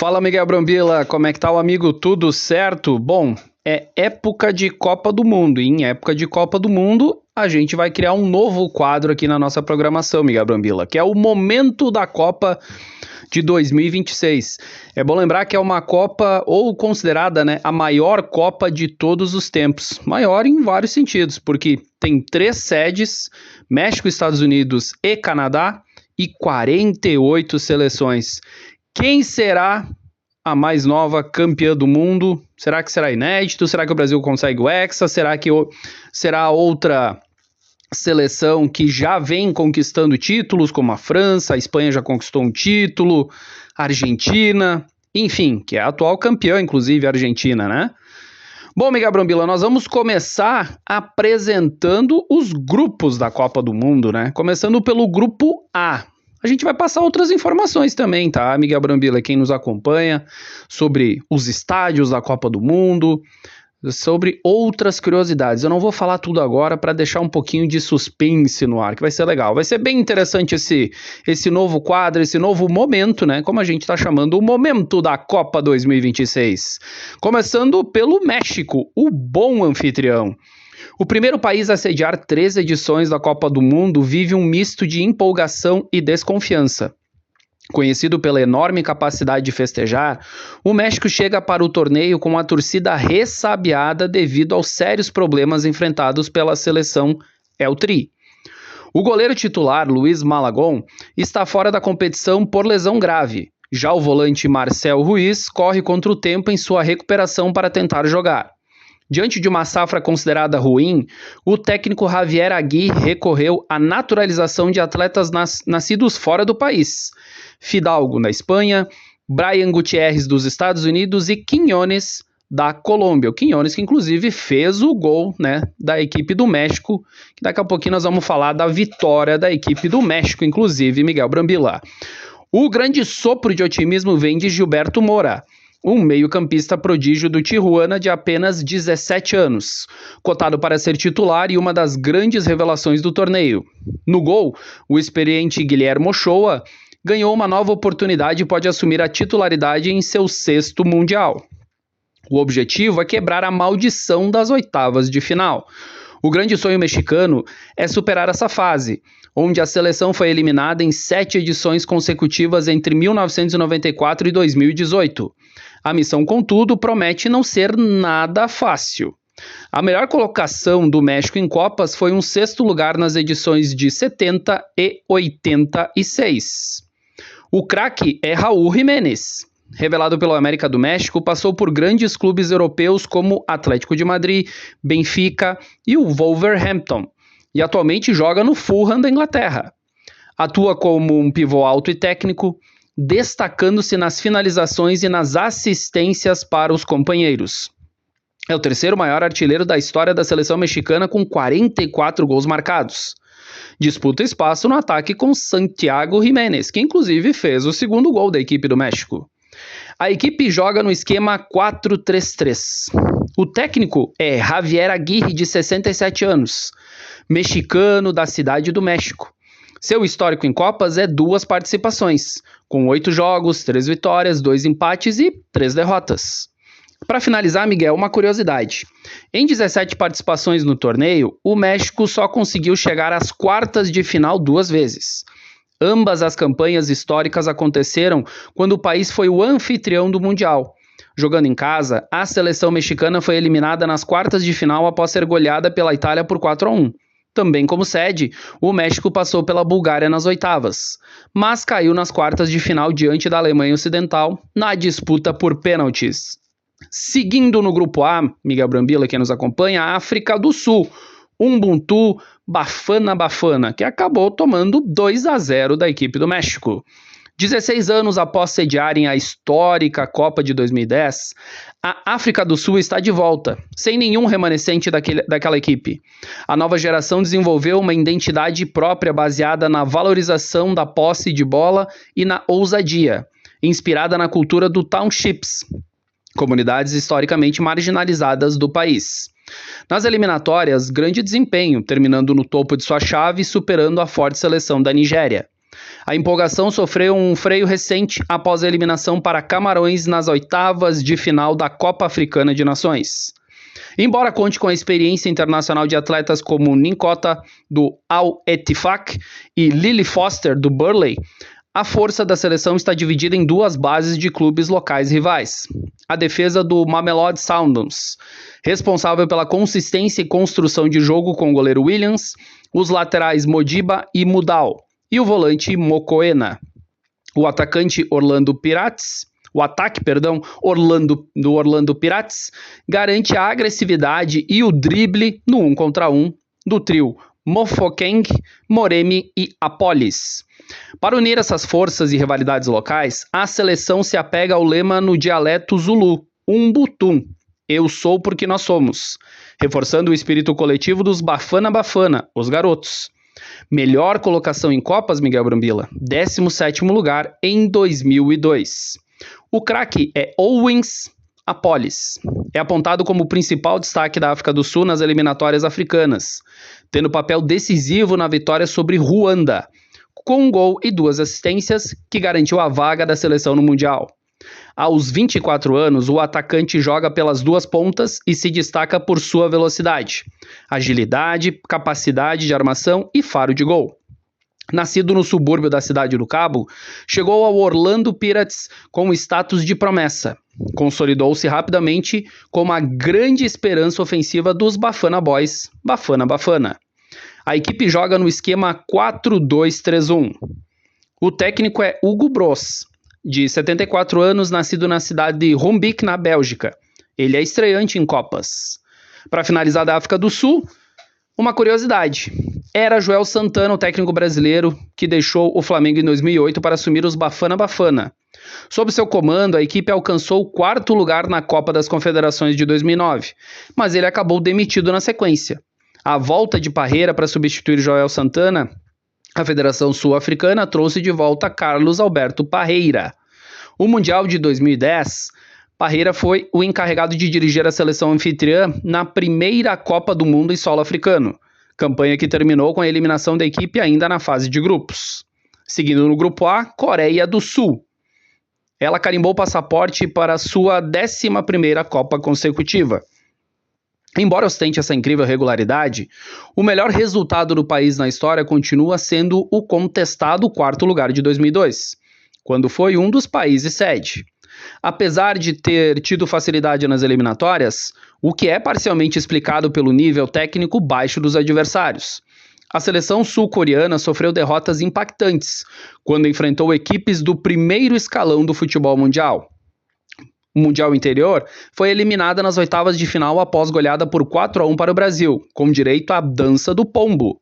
Fala, Miguel Brambila, como é que tá o amigo? Tudo certo? Bom, é época de Copa do Mundo, e em época de Copa do Mundo a gente vai criar um novo quadro aqui na nossa programação, Miguel Brambila, que é o Momento da Copa de 2026. É bom lembrar que é uma Copa, ou considerada, né, a maior Copa de todos os tempos. Maior em vários sentidos, porque tem 3 sedes, México, Estados Unidos e Canadá, e 48 seleções. Quem será a mais nova campeã do mundo? Será que será inédito? Será que o Brasil consegue o Hexa? Será que será outra seleção que já vem conquistando títulos, como a França, a Espanha já conquistou um título, a Argentina, enfim, que é a atual campeã, inclusive, a Argentina, né? Bom, Miguel Brambila, nós vamos começar apresentando os grupos da Copa do Mundo, né? Começando pelo grupo A. A gente vai passar outras informações também, tá, Miguel Brambila, quem nos acompanha, sobre os estádios da Copa do Mundo, sobre outras curiosidades. Eu não vou falar tudo agora para deixar um pouquinho de suspense no ar, que vai ser legal. Vai ser bem interessante esse novo quadro, esse novo momento, né? Como a gente está chamando, o momento da Copa 2026. Começando pelo México, o bom anfitrião. O primeiro país a sediar 3 edições da Copa do Mundo vive um misto de empolgação e desconfiança. Conhecido pela enorme capacidade de festejar, o México chega para o torneio com a torcida ressabiada devido aos sérios problemas enfrentados pela seleção El Tri. O goleiro titular, Luis Malagón, está fora da competição por lesão grave. Já o volante Marcel Ruiz corre contra o tempo em sua recuperação para tentar jogar. Diante de uma safra considerada ruim, o técnico Javier Aguirre recorreu à naturalização de atletas nascidos fora do país. Fidalgo, da Espanha, Brian Gutierrez, dos Estados Unidos e Quiñones, da Colômbia. O Quiñones que inclusive fez o gol, né, da equipe do México, que daqui a pouquinho nós vamos falar da vitória da equipe do México, inclusive, Miguel Brambila. O grande sopro de otimismo vem de Gilberto Moura, um meio-campista prodígio do Tijuana de apenas 17 anos, cotado para ser titular e uma das grandes revelações do torneio. No gol, o experiente Guilherme Ochoa ganhou uma nova oportunidade e pode assumir a titularidade em seu 6º Mundial. O objetivo é quebrar a maldição das oitavas de final. O grande sonho mexicano é superar essa fase, onde a seleção foi eliminada em 7 edições consecutivas entre 1994 e 2018. A missão, contudo, promete não ser nada fácil. A melhor colocação do México em Copas foi um 6º lugar nas edições de 70 e 86. O craque é Raúl Jiménez. Revelado pelo América do México, passou por grandes clubes europeus como Atlético de Madrid, Benfica e o Wolverhampton, e atualmente joga no Fulham da Inglaterra. Atua como um pivô alto e técnico, destacando-se nas finalizações e nas assistências para os companheiros. É o 3º maior artilheiro da história da seleção mexicana com 44 gols marcados. Disputa espaço no ataque com Santiago Jiménez, que inclusive fez o 2º gol da equipe do México. A equipe joga no esquema 4-3-3. O técnico é Javier Aguirre, de 67 anos, mexicano da Cidade do México. Seu histórico em Copas é 2 participações, com 8 jogos, 3 vitórias, 2 empates e 3 derrotas. Para finalizar, Miguel, uma curiosidade. Em 17 participações no torneio, o México só conseguiu chegar às quartas de final 2 vezes. Ambas as campanhas históricas aconteceram quando o país foi o anfitrião do Mundial. Jogando em casa, a seleção mexicana foi eliminada nas quartas de final após ser goleada pela Itália por 4-1. Também como sede, o México passou pela Bulgária nas oitavas, mas caiu nas quartas de final diante da Alemanha Ocidental na disputa por pênaltis. Seguindo no grupo A, Miguel Brambila, que nos acompanha, a África do Sul, Ubuntu Bafana Bafana, que acabou tomando 2-0 da equipe do México. 16 anos após sediarem a histórica Copa de 2010, a África do Sul está de volta, sem nenhum remanescente daquela equipe. A nova geração desenvolveu uma identidade própria baseada na valorização da posse de bola e na ousadia, inspirada na cultura do Townships, comunidades historicamente marginalizadas do país. Nas eliminatórias, grande desempenho, terminando no topo de sua chave e superando a forte seleção da Nigéria. A empolgação sofreu um freio recente após a eliminação para Camarões nas oitavas de final da Copa Africana de Nações. Embora conte com a experiência internacional de atletas como Ninkota, do Al Ettifaq, e Lily Foster, do Burnley, a força da seleção está dividida em duas bases de clubes locais rivais. A defesa do Mamelodi Sundowns, responsável pela consistência e construção de jogo com o goleiro Williams, os laterais Modiba e Mudal, e o volante Mokoena. O ataque Orlando Pirates garante a agressividade e o drible no 1 contra 1 do trio Mofokeng, Moremi e Apolis. Para unir essas forças e rivalidades locais, a seleção se apega ao lema no dialeto Zulu, Umbutum, eu sou porque nós somos, reforçando o espírito coletivo dos Bafana Bafana, os garotos. Melhor colocação em Copas, Miguel Brambila, 17º lugar em 2002. O craque é Owens Apolis. É apontado como o principal destaque da África do Sul nas eliminatórias africanas, tendo papel decisivo na vitória sobre Ruanda, com um gol e 2 assistências que garantiu a vaga da seleção no Mundial. Aos 24 anos, o atacante joga pelas duas pontas e se destaca por sua velocidade, agilidade, capacidade de armação e faro de gol. Nascido no subúrbio da cidade do Cabo, chegou ao Orlando Pirates com status de promessa. Consolidou-se rapidamente como a grande esperança ofensiva dos Bafana Boys, Bafana Bafana. A equipe joga no esquema 4-2-3-1. O técnico é Hugo Broos, de 74 anos, nascido na cidade de Rombic, na Bélgica. Ele é estreante em Copas. Para finalizar da África do Sul, uma curiosidade. Era Joel Santana, o técnico brasileiro, que deixou o Flamengo em 2008 para assumir os Bafana Bafana. Sob seu comando, a equipe alcançou o 4º lugar na Copa das Confederações de 2009, mas ele acabou demitido na sequência. A volta de Parreira para substituir Joel Santana, a Federação Sul-Africana trouxe de volta Carlos Alberto Parreira. O Mundial de 2010, Parreira foi o encarregado de dirigir a seleção anfitriã na primeira Copa do Mundo em solo africano, campanha que terminou com a eliminação da equipe ainda na fase de grupos. Seguindo no grupo A, Coreia do Sul. Ela carimbou o passaporte para a sua 11ª Copa consecutiva. Embora ostente essa incrível regularidade, o melhor resultado do país na história continua sendo o contestado 4º lugar de 2002, quando foi um dos países sede. Apesar de ter tido facilidade nas eliminatórias, o que é parcialmente explicado pelo nível técnico baixo dos adversários. A seleção sul-coreana sofreu derrotas impactantes quando enfrentou equipes do primeiro escalão do futebol mundial. O Mundial anterior foi eliminada nas oitavas de final após goleada por 4-1 para o Brasil, com direito à dança do pombo.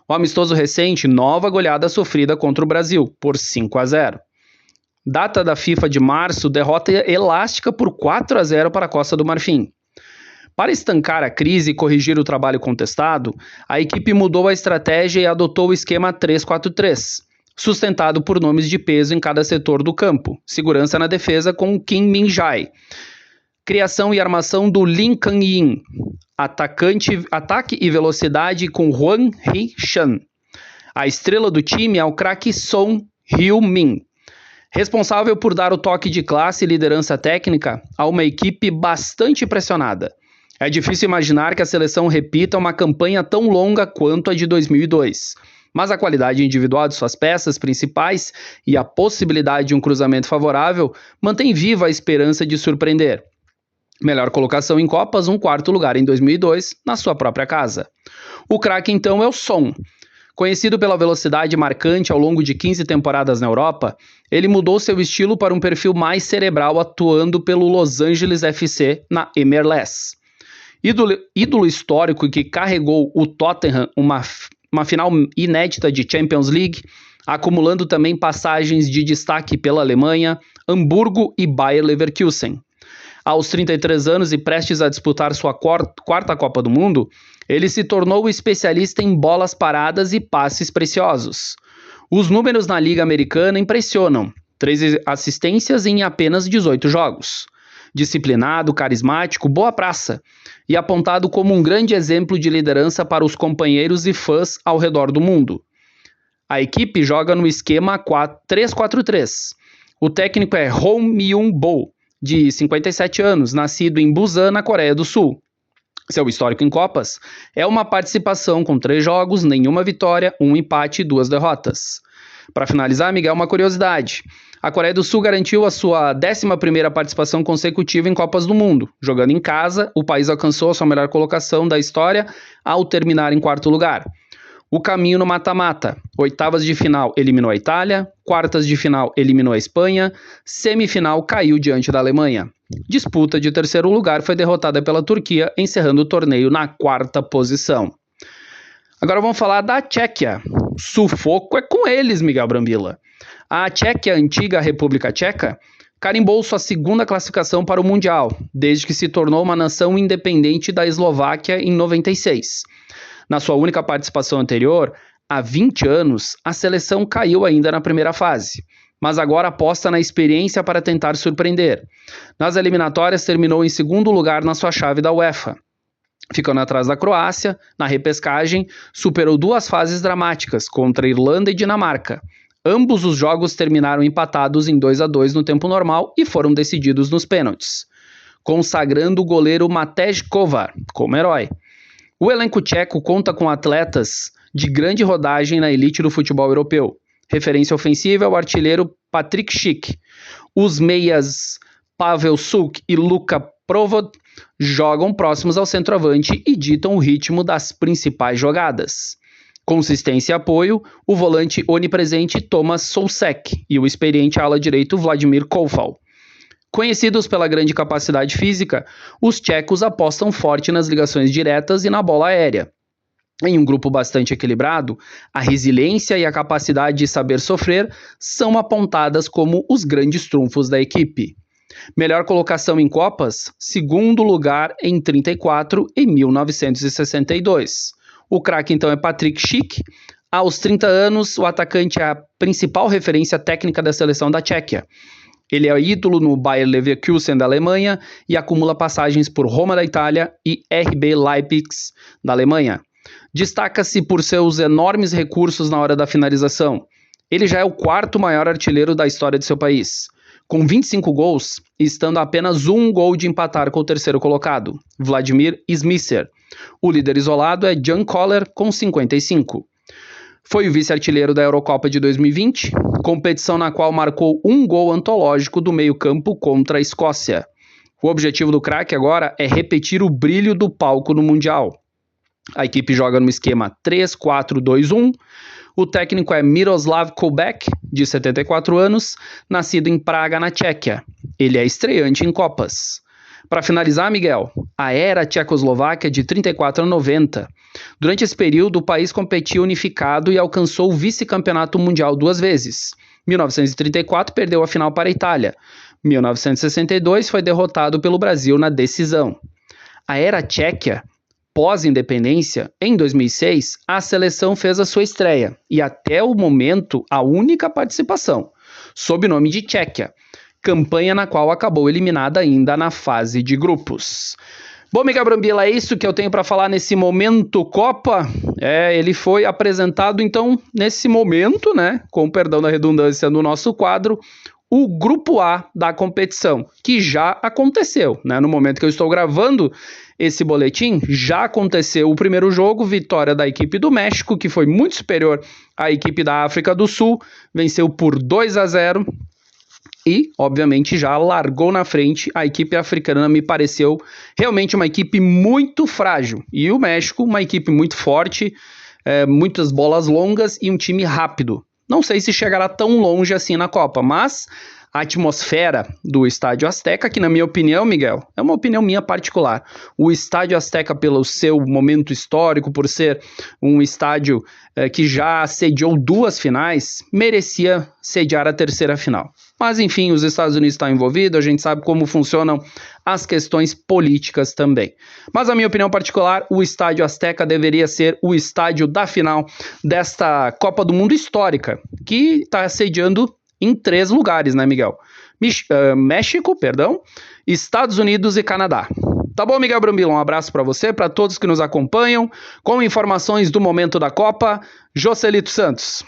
O amistoso recente, nova goleada sofrida contra o Brasil, por 5-0. Data da FIFA de março, derrota elástica por 4-0 para a Costa do Marfim. Para estancar a crise e corrigir o trabalho contestado, a equipe mudou a estratégia e adotou o esquema 3-4-3, sustentado por nomes de peso em cada setor do campo. Segurança na defesa com Kim Min-jae. Criação e armação do Lim Kang-in. Ataque e velocidade com Hwang Hee-chan. A estrela do time é o craque Son Heung-min, responsável por dar o toque de classe e liderança técnica a uma equipe bastante pressionada. É difícil imaginar que a seleção repita uma campanha tão longa quanto a de 2002, mas a qualidade individual de suas peças principais e a possibilidade de um cruzamento favorável mantém viva a esperança de surpreender. Melhor colocação em Copas, um 4º lugar em 2002, na sua própria casa. O craque então é o Son. Conhecido pela velocidade marcante ao longo de 15 temporadas na Europa, ele mudou seu estilo para um perfil mais cerebral, atuando pelo Los Angeles FC na MLS. Ídolo histórico que carregou o Tottenham uma final inédita de Champions League, acumulando também passagens de destaque pela Alemanha, Hamburgo e Bayer Leverkusen. Aos 33 anos e prestes a disputar sua 4ª Copa do Mundo, ele se tornou especialista em bolas paradas e passes preciosos. Os números na Liga Americana impressionam: 3 assistências em apenas 18 jogos. Disciplinado, carismático, boa praça, e apontado como um grande exemplo de liderança para os companheiros e fãs ao redor do mundo. A equipe joga no esquema 3-4-3. O técnico é Roh Myung-bo, de 57 anos, nascido em Busan, na Coreia do Sul. Seu histórico em Copas é uma participação com 3 jogos, nenhuma vitória, 1 empate e 2 derrotas. Para finalizar, Miguel, uma curiosidade. A Coreia do Sul garantiu a sua 11ª participação consecutiva em Copas do Mundo. Jogando em casa, o país alcançou a sua melhor colocação da história ao terminar em 4º lugar. O caminho no mata-mata. Oitavas de final eliminou a Itália, quartas de final eliminou a Espanha, semifinal caiu diante da Alemanha. Disputa de 3º lugar foi derrotada pela Turquia, encerrando o torneio na 4ª posição. Agora vamos falar da Tchequia. Sufoco é com eles, Miguel Brambila. A Tchequia, a antiga República Tcheca, carimbou sua 2ª classificação para o Mundial, desde que se tornou uma nação independente da Eslováquia em 96. Na sua única participação anterior, há 20 anos, a seleção caiu ainda na primeira fase, mas agora aposta na experiência para tentar surpreender. Nas eliminatórias, terminou em 2º lugar na sua chave da UEFA. Ficando atrás da Croácia, na repescagem, superou 2 fases dramáticas contra Irlanda e Dinamarca. Ambos os jogos terminaram empatados em 2-2 no tempo normal e foram decididos nos pênaltis, consagrando o goleiro Matej Kovar como herói. O elenco tcheco conta com atletas de grande rodagem na elite do futebol europeu. Referência ofensiva é o artilheiro Patrik Schick. Os meias Pavel Suk e Luka Provod jogam próximos ao centroavante e ditam o ritmo das principais jogadas. Consistência e apoio, o volante onipresente Tomas Soucek e o experiente ala direito Vladimir Koufal. Conhecidos pela grande capacidade física, os tchecos apostam forte nas ligações diretas e na bola aérea. Em um grupo bastante equilibrado, a resiliência e a capacidade de saber sofrer são apontadas como os grandes trunfos da equipe. Melhor colocação em Copas, 2º lugar em 34 e 1962. O craque então é Patrik Schick. Aos 30 anos, o atacante é a principal referência técnica da seleção da Tchequia. Ele é ídolo no Bayer Leverkusen da Alemanha e acumula passagens por Roma da Itália e RB Leipzig da Alemanha. Destaca-se por seus enormes recursos na hora da finalização. Ele já é o 4º maior artilheiro da história de seu país, com 25 gols e estando a apenas 1 gol de empatar com o 3º colocado, Vladimir Smisser. O líder isolado é Jan Koller, com 55. Foi o vice-artilheiro da Eurocopa de 2020, competição na qual marcou 1 gol antológico do meio-campo contra a Escócia. O objetivo do craque agora é repetir o brilho do palco no Mundial. A equipe joga no esquema 3-4-2-1. O técnico é Miroslav Koubek, de 74 anos, nascido em Praga, na Tchequia. Ele é estreante em Copas. Para finalizar, Miguel, a era Tchecoslováquia de 34 a 90. Durante esse período, o país competia unificado e alcançou o vice-campeonato mundial 2 vezes. 1934 perdeu a final para a Itália. 1962 foi derrotado pelo Brasil na decisão. A era tcheca, pós-independência, em 2006, a seleção fez a sua estreia e até o momento a única participação, sob o nome de Tchequia, campanha na qual acabou eliminada ainda na fase de grupos. Bom, Miguel Brambila, é isso que eu tenho para falar nesse momento Copa. Ele foi apresentado, então, nesse momento, né, com perdão da redundância, no nosso quadro, o Grupo A da competição, que já aconteceu, né? No momento que eu estou gravando esse boletim, já aconteceu o primeiro jogo, vitória da equipe do México, que foi muito superior à equipe da África do Sul, venceu por 2-0, e, obviamente, já largou na frente. A equipe africana me pareceu realmente uma equipe muito frágil. E o México, uma equipe muito forte, muitas bolas longas e um time rápido. Não sei se chegará tão longe assim na Copa, mas a atmosfera do Estádio Azteca, que na minha opinião, Miguel, é uma opinião minha particular. O Estádio Azteca, pelo seu momento histórico, por ser um estádio que já sediou 2 finais, merecia sediar a 3ª final. Mas, enfim, os Estados Unidos estão envolvidos, a gente sabe como funcionam as questões políticas também. Mas, a minha opinião particular, o Estádio Azteca deveria ser o estádio da final desta Copa do Mundo histórica, que está sediando em 3 lugares, né, Miguel? México, Estados Unidos e Canadá. Tá bom, Miguel Brambila? Um abraço para você, para todos que nos acompanham. Com informações do momento da Copa, Joselito Santos.